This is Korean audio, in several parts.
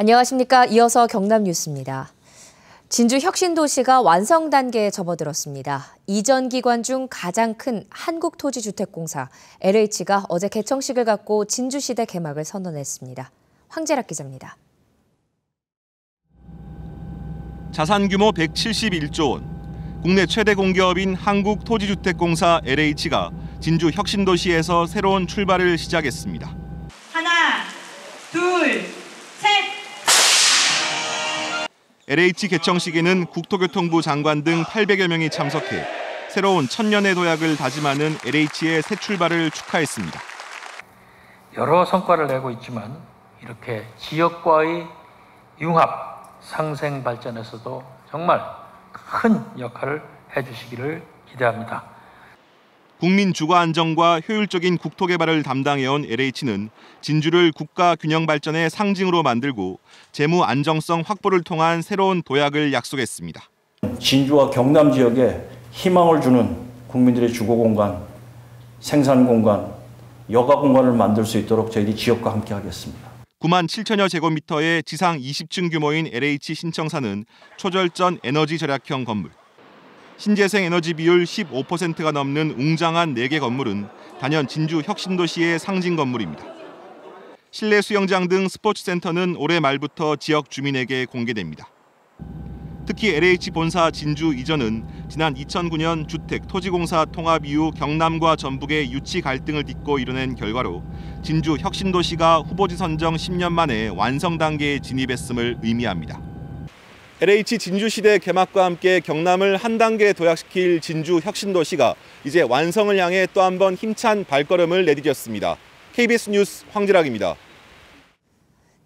안녕하십니까. 이어서 경남 뉴스입니다. 진주 혁신도시가 완성 단계에 접어들었습니다. 이전 기관 중 가장 큰 한국토지주택공사 LH가 어제 개청식을 갖고 진주시대 개막을 선언했습니다. 황재락 기자입니다. 자산 규모 171조 원, 국내 최대 공기업인 한국토지주택공사 LH가 진주 혁신도시에서 새로운 출발을 시작했습니다. 하나, 둘, 셋! LH 개청식에는 국토교통부 장관 등 800여 명이 참석해 새로운 천년의 도약을 다짐하는 LH의 새 출발을 축하했습니다. 여러 성과를 내고 있지만 이렇게 지역과의 융합, 상생 발전에서도 정말 큰 역할을 해주시기를 기대합니다. 국민 주거 안정과 효율적인 국토 개발을 담당해온 LH는 진주를 국가 균형 발전의 상징으로 만들고 재무 안정성 확보를 통한 새로운 도약을 약속했습니다. 진주와 경남 지역에 희망을 주는 국민들의 주거 공간, 생산 공간, 여가 공간을 만들 수 있도록 저희들이 지역과 함께 하겠습니다. 9만 7천여 제곱미터의 지상 20층 규모인 LH 신청사는 초절전 에너지 절약형 건물. 신재생 에너지 비율 15%가 넘는 웅장한 4개 건물은 단연 진주 혁신도시의 상징 건물입니다. 실내 수영장 등 스포츠센터는 올해 말부터 지역 주민에게 공개됩니다. 특히 LH 본사 진주 이전은 지난 2009년 주택토지공사 통합 이후 경남과 전북의 유치 갈등을 딛고 이뤄낸 결과로 진주 혁신도시가 후보지 선정 10년 만에 완성 단계에 진입했음을 의미합니다. LH 진주시대 개막과 함께 경남을 한 단계 도약시킬 진주 혁신도시가 이제 완성을 향해 또 한 번 힘찬 발걸음을 내디뎠습니다. KBS 뉴스 황재락입니다.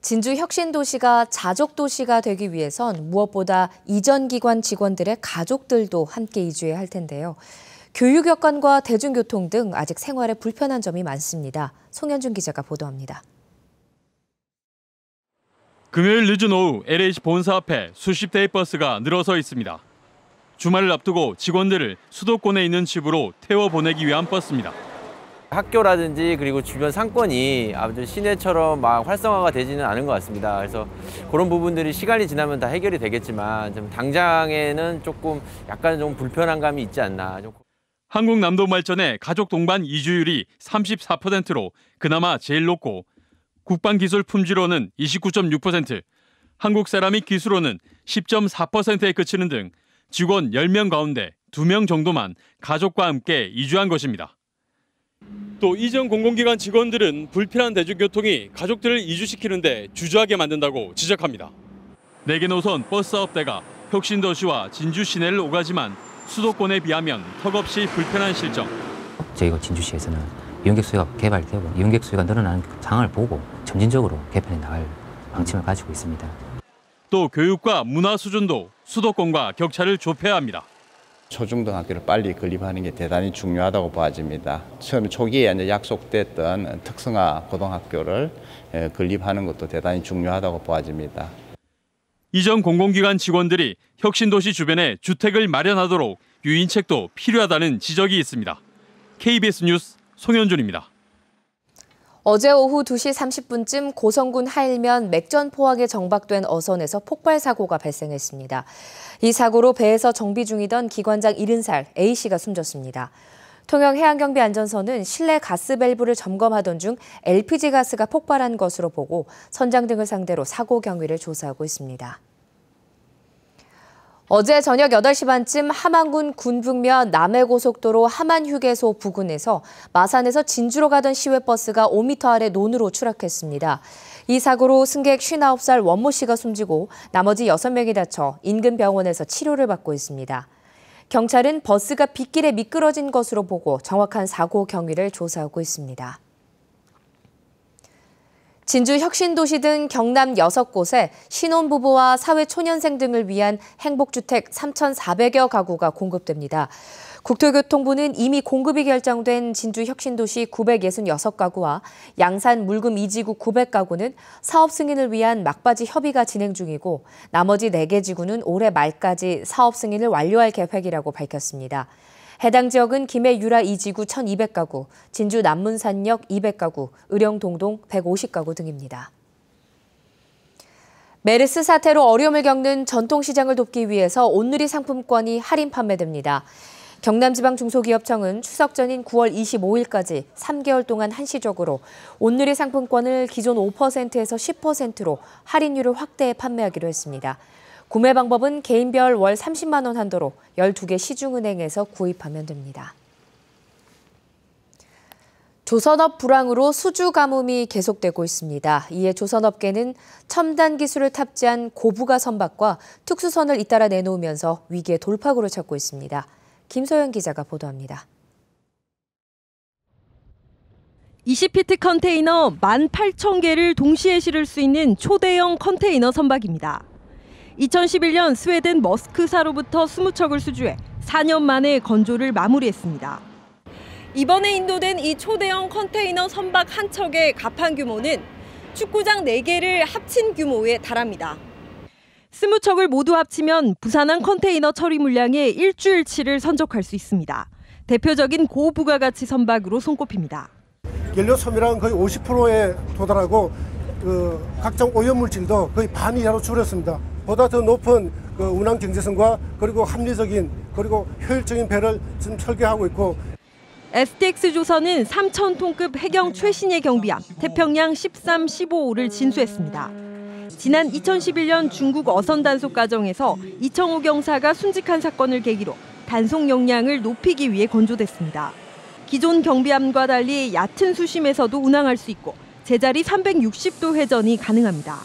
진주 혁신도시가 자족도시가 되기 위해선 무엇보다 이전 기관 직원들의 가족들도 함께 이주해야 할 텐데요. 교육 여건과 대중교통 등 아직 생활에 불편한 점이 많습니다. 송현준 기자가 보도합니다. 금요일 늦은 오후 LH 본사 앞에 수십 대의 버스가 늘어서 있습니다. 주말을 앞두고 직원들을 수도권에 있는 집으로 태워보내기 위한 버스입니다. 학교라든지 그리고 주변 상권이 아주 시내처럼 막 활성화가 되지는 않은 것 같습니다. 그래서 그런 부분들이 시간이 지나면 다 해결이 되겠지만 좀 당장에는 조금 약간 좀 불편한 감이 있지 않나. 한국남도발전의 가족 동반 이주율이 34%로 그나마 제일 높고 국방기술 품질로는 29.6%, 한국세라믹기술로는 10.4%에 그치는 등 직원 10명 가운데 2명 정도만 가족과 함께 이주한 것입니다. 또 이전 공공기관 직원들은 불편한 대중교통이 가족들을 이주시키는데 주저하게 만든다고 지적합니다. 4개 노선 버스 사업대가 혁신도시와 진주 시내를 오가지만 수도권에 비하면 턱없이 불편한 실정. 저희가 진주시에서는 이용객 수요가 개발되고 이용객 수요가 늘어나는 상황을 보고 점진적으로 개편해 나갈 방침을 가지고 있습니다. 또 교육과 문화 수준도 수도권과 격차를 좁혀야 합니다. 초중등학교를 빨리 건립하는 게 대단히 중요하다고 보아집니다. 처음 초기에 이제 약속됐던 특성화 고등학교를 건립하는 것도 대단히 중요하다고 보아집니다. 이전 공공기관 직원들이 혁신도시 주변에 주택을 마련하도록 유인책도 필요하다는 지적이 있습니다. KBS 뉴스 송현준입니다. 어제 오후 2시 30분쯤 고성군 하일면 맥전포항에 정박된 어선에서 폭발 사고가 발생했습니다. 이 사고로 배에서 정비 중이던 기관장 70살 A씨가 숨졌습니다. 통영해양경비안전선은 실내 가스 밸브를 점검하던 중 LPG 가스가 폭발한 것으로 보고 선장 등을 상대로 사고 경위를 조사하고 있습니다. 어제 저녁 8시 반쯤 함안군 군북면 남해고속도로 함안휴게소 부근에서 마산에서 진주로 가던 시외버스가 5m 아래 논으로 추락했습니다. 이 사고로 승객 59살 원모 씨가 숨지고 나머지 6명이 다쳐 인근 병원에서 치료를 받고 있습니다. 경찰은 버스가 빗길에 미끄러진 것으로 보고 정확한 사고 경위를 조사하고 있습니다. 진주 혁신도시 등 경남 6곳에 신혼부부와 사회초년생 등을 위한 행복주택 3,400여 가구가 공급됩니다. 국토교통부는 이미 공급이 결정된 진주 혁신도시 966가구와 양산 물금 2지구 900가구는 사업 승인을 위한 막바지 협의가 진행 중이고 나머지 4개 지구는 올해 말까지 사업 승인을 완료할 계획이라고 밝혔습니다. 해당 지역은 김해 유라 2지구 1,200가구, 진주 남문산역 200가구, 의령동동 150가구 등입니다. 메르스 사태로 어려움을 겪는 전통시장을 돕기 위해서 온누리 상품권이 할인 판매됩니다. 경남지방중소기업청은 추석 전인 9월 25일까지 3개월 동안 한시적으로 온누리 상품권을 기존 5%에서 10%로 할인율을 확대해 판매하기로 했습니다. 구매 방법은 개인별 월 30만 원 한도로 12개 시중은행에서 구입하면 됩니다. 조선업 불황으로 수주 가뭄이 계속되고 있습니다. 이에 조선업계는 첨단 기술을 탑재한 고부가 선박과 특수선을 잇따라 내놓으면서 위기의 돌파구를 찾고 있습니다. 김소연 기자가 보도합니다. 20피트 컨테이너 18,000개를 동시에 실을 수 있는 초대형 컨테이너 선박입니다. 2011년 스웨덴 머스크사로부터 20척을 수주해 4년 만에 건조를 마무리했습니다. 이번에 인도된 이 초대형 컨테이너 선박 한 척의 갑판 규모는 축구장 4개를 합친 규모에 달합니다. 20척을 모두 합치면 부산항 컨테이너 처리 물량의 일주일치를 선적할 수 있습니다. 대표적인 고부가가치 선박으로 손꼽힙니다. 연료 소비량은 거의 50%에 도달하고 각종 오염물질도 거의 반 이하로 줄였습니다. 보다 더 높은 운항 경제성과 그리고 합리적인 그리고 효율적인 배를 지금 설계하고 있고 STX조선은 3,000톤급 해경 최신의 경비함 태평양 13, 15호를 진수했습니다. 지난 2011년 중국 어선 단속 과정에서 이청호 경사가 순직한 사건을 계기로 단속 역량을 높이기 위해 건조됐습니다. 기존 경비함과 달리 얕은 수심에서도 운항할 수 있고 제자리 360도 회전이 가능합니다.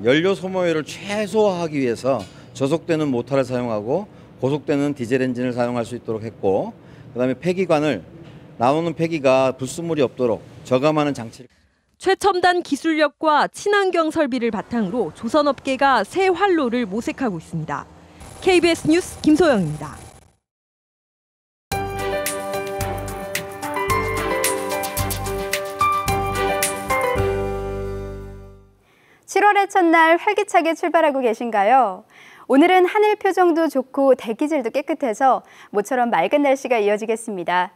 연료 소모율을 최소화하기 위해서 저속되는 모터를 사용하고 고속되는 디젤 엔진을 사용할 수 있도록 했고 그다음에 폐기관을 나오는 폐기가 불순물이 없도록 저감하는 장치를 최첨단 기술력과 친환경 설비를 바탕으로 조선업계가 새 활로를 모색하고 있습니다. KBS 뉴스 김소영입니다. (7월의) 첫날 활기차게 출발하고 계신가요? 오늘은 하늘 표정도 좋고 대기질도 깨끗해서 모처럼 맑은 날씨가 이어지겠습니다.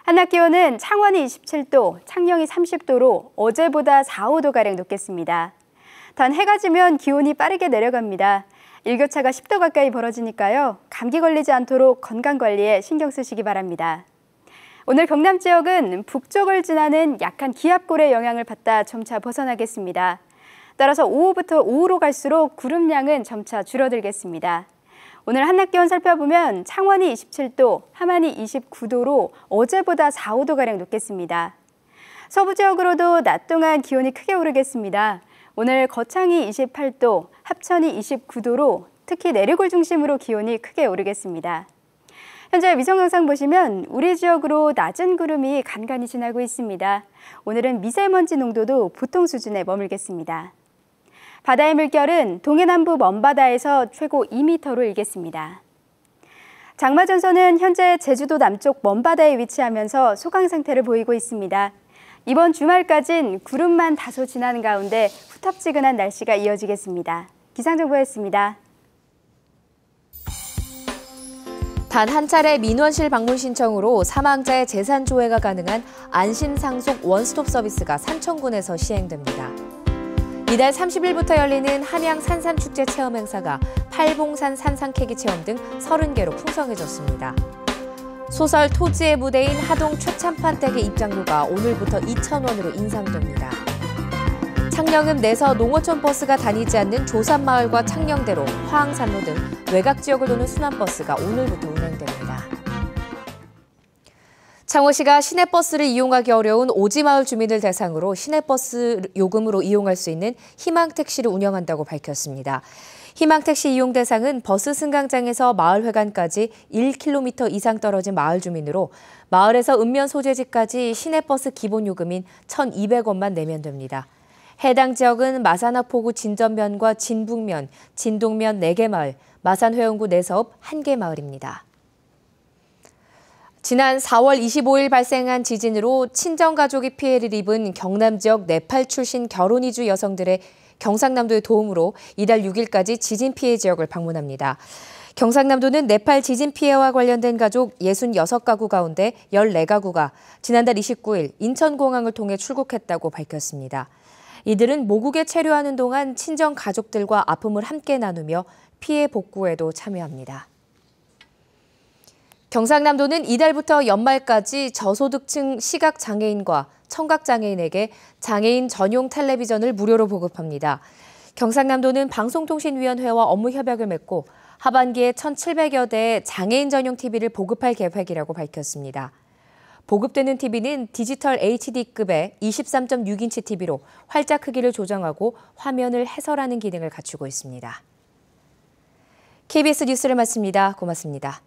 한낮 기온은 창원이 27도, 창녕이 30도로 어제보다 4, 5도가량 높겠습니다. 단 해가 지면 기온이 빠르게 내려갑니다. 일교차가 10도 가까이 벌어지니까요. 감기 걸리지 않도록 건강관리에 신경 쓰시기 바랍니다. 오늘 경남 지역은 북쪽을 지나는 약한 기압골의 영향을 받다 점차 벗어나겠습니다. 따라서 오후로 갈수록 구름량은 점차 줄어들겠습니다. 오늘 한낮 기온 살펴보면 창원이 27도, 함안이 29도로 어제보다 4, 5도가량 높겠습니다. 서부 지역으로도 낮 동안 기온이 크게 오르겠습니다. 오늘 거창이 28도, 합천이 29도로 특히 내륙을 중심으로 기온이 크게 오르겠습니다. 현재 위성 영상 보시면 우리 지역으로 낮은 구름이 간간히 지나고 있습니다. 오늘은 미세먼지 농도도 보통 수준에 머물겠습니다. 바다의 물결은 동해남부 먼바다에서 최고 2m로 일겠습니다. 장마전선은 현재 제주도 남쪽 먼바다에 위치하면서 소강 상태를 보이고 있습니다. 이번 주말까진 구름만 다소 지나는 가운데 후텁지근한 날씨가 이어지겠습니다. 기상정보였습니다. 단 한 차례 민원실 방문 신청으로 사망자의 재산 조회가 가능한 안심상속 원스톱 서비스가 산청군에서 시행됩니다. 이달 30일부터 열리는 함양 산삼축제 체험 행사가 팔봉산 산삼 캐기 체험 등 30개로 풍성해졌습니다. 소설 토지의 무대인 하동 최참판 댁의 입장료가 오늘부터 2,000원으로 인상됩니다. 창녕읍 내서 농어촌 버스가 다니지 않는 조산마을과 창녕대로, 화항산로 등 외곽 지역을 도는 순환버스가 오늘부터 운행됩니다. 창원시가 시내버스를 이용하기 어려운 오지마을 주민을 대상으로 시내버스 요금으로 이용할 수 있는 희망택시를 운영한다고 밝혔습니다. 희망택시 이용 대상은 버스 승강장에서 마을회관까지 1km 이상 떨어진 마을 주민으로 마을에서 읍면 소재지까지 시내버스 기본 요금인 1,200원만 내면 됩니다. 해당 지역은 마산하포구 진전면과 진북면, 진동면 4개 마을, 마산회원구 내서읍 1개 마을입니다. 지난 4월 25일 발생한 지진으로 친정가족이 피해를 입은 경남 지역 네팔 출신 결혼 이주 여성들의 경상남도의 도움으로 이달 6일까지 지진 피해 지역을 방문합니다. 경상남도는 네팔 지진 피해와 관련된 가족 66가구 가운데 14가구가 지난달 29일 인천공항을 통해 출국했다고 밝혔습니다. 이들은 모국에 체류하는 동안 친정 가족들과 아픔을 함께 나누며 피해 복구에도 참여합니다. 경상남도는 이달부터 연말까지 저소득층 시각장애인과 청각장애인에게 장애인 전용 텔레비전을 무료로 보급합니다. 경상남도는 방송통신위원회와 업무 협약을 맺고 하반기에 1,700여 대의 장애인 전용 TV를 보급할 계획이라고 밝혔습니다. 보급되는 TV는 디지털 HD급의 23.6인치 TV로 활자 크기를 조정하고 화면을 해설하는 기능을 갖추고 있습니다. KBS 뉴스를 마칩니다. 고맙습니다.